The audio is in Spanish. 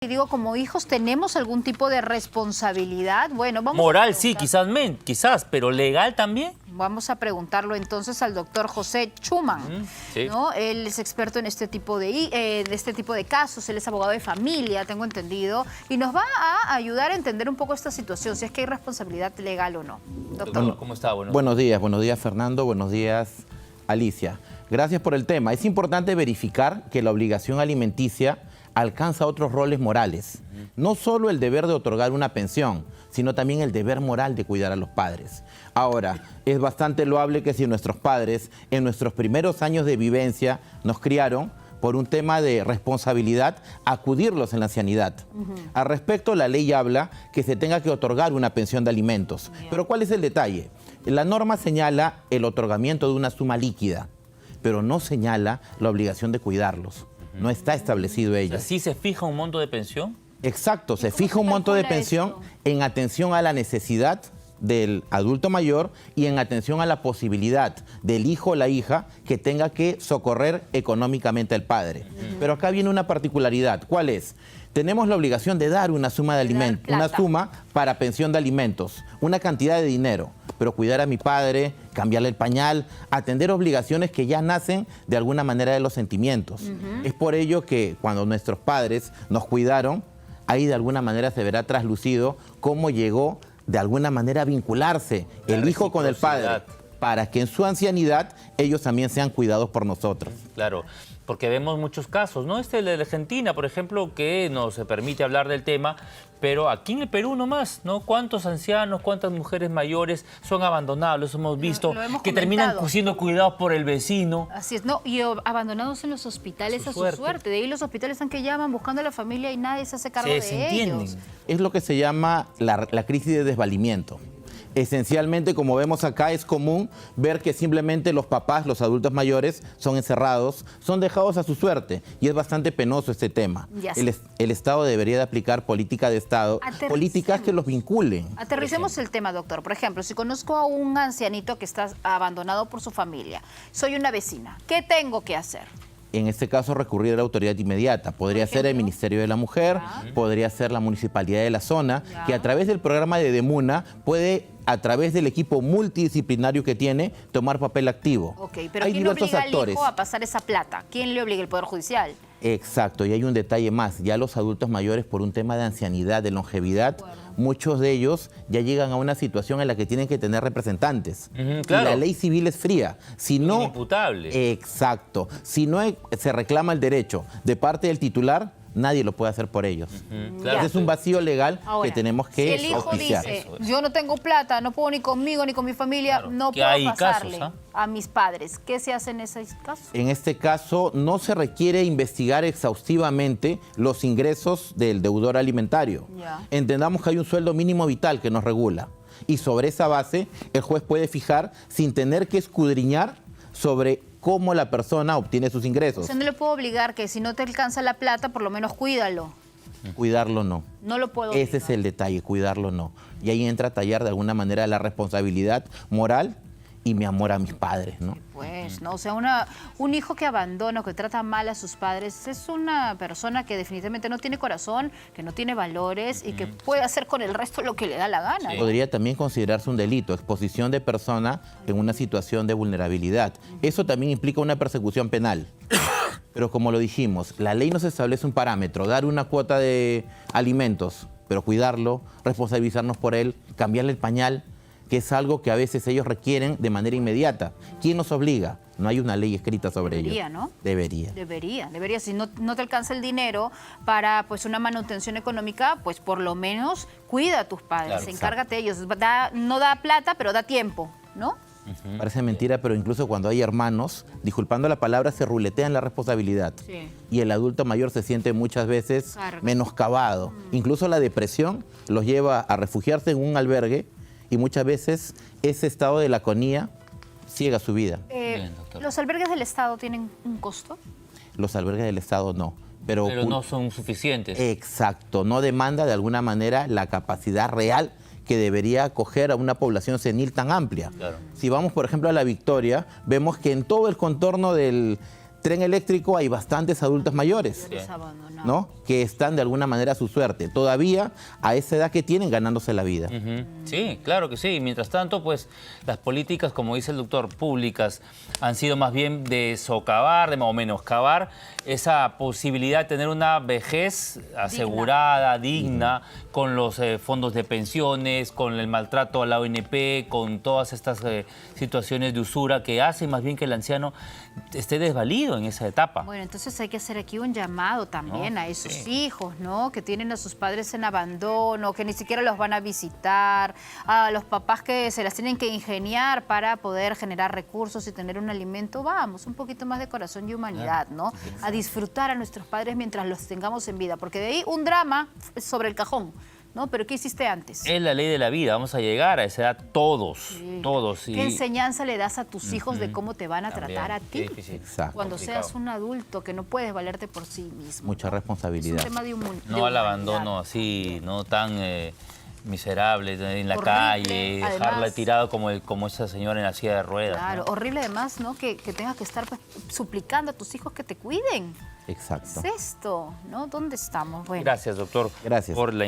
Y digo, como hijos, ¿tenemos algún tipo de responsabilidad? Bueno, vamos Moral sí, quizás, pero legal también. Vamos a preguntarlo entonces al doctor José Schumann, sí. ¿no? Él es experto en este tipo de casos, él es abogado de familia, tengo entendido, y nos va a ayudar a entender un poco esta situación, si es que hay responsabilidad legal o no. Doctor. ¿Cómo está? Buenos días Fernando, buenos días Alicia. Gracias por el tema. Es importante verificar que la obligación alimenticia alcanza otros roles morales. No solo el deber de otorgar una pensión, sino también el deber moral de cuidar a los padres. Ahora, es bastante loable que si nuestros padres en nuestros primeros años de vivencia nos criaron, por un tema de responsabilidad, acudirlos en la ancianidad. Al respecto, la ley habla que se tenga que otorgar una pensión de alimentos. Pero ¿cuál es el detalle? La norma señala el otorgamiento de una suma líquida, pero no señala la obligación de cuidarlos. No está establecido ello. ¿Así se fija un monto de pensión? Exacto, se fija un monto de pensión en atención a la necesidad del adulto mayor y en atención a la posibilidad del hijo o la hija que tenga que socorrer económicamente al padre. Pero acá viene una particularidad. ¿Cuál es? Tenemos la obligación de dar una suma de alimentos, una suma para pensión de alimentos, una cantidad de dinero, pero cuidar a mi padre, cambiarle el pañal, atender obligaciones que ya nacen de alguna manera de los sentimientos. Es por ello que cuando nuestros padres nos cuidaron, ahí de alguna manera se verá traslucido cómo llegó de alguna manera a vincularse el hijo con el padre, para que en su ancianidad ellos también sean cuidados por nosotros. Claro, porque vemos muchos casos, ¿no? El de Argentina, por ejemplo, que no se permite hablar del tema, pero aquí en el Perú nomás, ¿no? ¿Cuántos ancianos, cuántas mujeres mayores son abandonados? Los hemos visto, que terminan siendo cuidados por el vecino. Así es, no, y abandonados en los hospitales a su suerte. De ahí los hospitales están que llaman buscando a la familia y nadie se hace cargo de ellos. Es lo que se llama la crisis de desvalimiento. Esencialmente, como vemos acá, es común ver que simplemente los papás, los adultos mayores, son encerrados, son dejados a su suerte. Y es bastante penoso este tema. El Estado debería de aplicar política de Estado, políticas que los vinculen. Aterricemos el tema, doctor. Por ejemplo, si conozco a un ancianito que está abandonado por su familia, soy una vecina, ¿qué tengo que hacer? En este caso, recurrir a la autoridad inmediata. Podría ser el Ministerio de la Mujer, podría ser la Municipalidad de la zona, que a través del programa de Demuna puede, a través del equipo multidisciplinario que tiene, tomar papel activo. Ok, pero ¿quién obliga al hijo a pasar esa plata? ¿Quién le obliga? ¿El Poder Judicial? Exacto, y hay un detalle más. Ya los adultos mayores, por un tema de ancianidad, de longevidad, muchos de ellos ya llegan a una situación en la que tienen que tener representantes. Claro. Y la ley civil es fría. Si no, inimputable. Exacto. Si no se reclama el derecho de parte del titular, nadie lo puede hacer por ellos. Claro. Es un vacío legal que tenemos que si el hijo dice, yo no tengo plata, no puedo ni conmigo ni con mi familia, no puedo pasarle a mis padres. ¿Qué se hace en ese caso? En este caso, no se requiere investigar exhaustivamente los ingresos del deudor alimentario. Entendamos que hay un sueldo mínimo vital que nos regula. Y sobre esa base, el juez puede fijar sin tener que escudriñar sobre cómo la persona obtiene sus ingresos. O sea, no le puedo obligar que si no te alcanza la plata, por lo menos cuídalo. Cuidarlo no. No lo puedo obligar. Ese es el detalle, cuidarlo no. Y ahí entra a tallar de alguna manera la responsabilidad moral y mi amor a mis padres, ¿no? Pues, ¿no? O sea, un hijo que abandona o que trata mal a sus padres es una persona que definitivamente no tiene corazón, que no tiene valores y que puede hacer con el resto lo que le da la gana. Podría también considerarse un delito, exposición de persona en una situación de vulnerabilidad. Eso también implica una persecución penal. Pero como lo dijimos, la ley nos establece un parámetro, dar una cuota de alimentos, pero cuidarlo, responsabilizarnos por él, cambiarle el pañal, que es algo que a veces ellos requieren de manera inmediata. ¿Quién nos obliga? No hay una ley escrita sobre ello. Debería, ¿no? Debería. Si no te alcanza el dinero para pues una manutención económica, pues por lo menos cuida a tus padres, encárgate de ellos. No da plata, pero da tiempo, ¿no? Parece mentira, pero incluso cuando hay hermanos, disculpando la palabra, se ruletean la responsabilidad. Y el adulto mayor se siente muchas veces menoscabado. Incluso la depresión los lleva a refugiarse en un albergue y muchas veces ese estado de laconía ciega su vida. ¿Los albergues del Estado tienen un costo? Los albergues del Estado no. Pero no son suficientes. Exacto, no demanda de alguna manera la capacidad real que debería acoger a una población senil tan amplia. Si vamos, por ejemplo, a La Victoria, vemos que en todo el contorno del tren eléctrico hay bastantes adultos mayores, Desabandonados. ¿no? Que están de alguna manera a su suerte, todavía a esa edad que tienen ganándose la vida. Sí, claro que sí. Mientras tanto, pues las políticas, como dice el doctor, públicas, han sido más bien de socavar, o menoscabar esa posibilidad de tener una vejez asegurada, digna, con los fondos de pensiones, con el maltrato a la ONP, con todas estas situaciones de usura que hacen más bien que el anciano esté desvalido en esa etapa. Bueno, entonces hay que hacer aquí un llamado también a esos hijos, ¿no? Que tienen a sus padres en abandono, que ni siquiera los van a visitar, a los papás que se las tienen que ingeniar para poder generar recursos y tener un alimento. Vamos, un poquito más de corazón y humanidad, ¿no? A disfrutar a nuestros padres mientras los tengamos en vida, porque de ahí un drama sobre el cajón, ¿no? Pero ¿qué hiciste antes? Es la ley de la vida, vamos a llegar a esa edad todos, todos. ¿Qué enseñanza le das a tus hijos de cómo te van a tratar a ti? Exacto. Cuando seas un adulto que no puedes valerte por sí mismo. Mucha Es responsabilidad. un tema de No al abandono así, no tan miserable en la Horrible, calle, dejarla además. tirado como esa señora en la silla de ruedas. Claro, ¿no? horrible además, ¿no? Que tengas que estar pues, suplicando a tus hijos que te cuiden. Exacto. ¿Qué es esto? ¿No? ¿Dónde estamos? Bueno. Gracias, doctor, Gracias. por la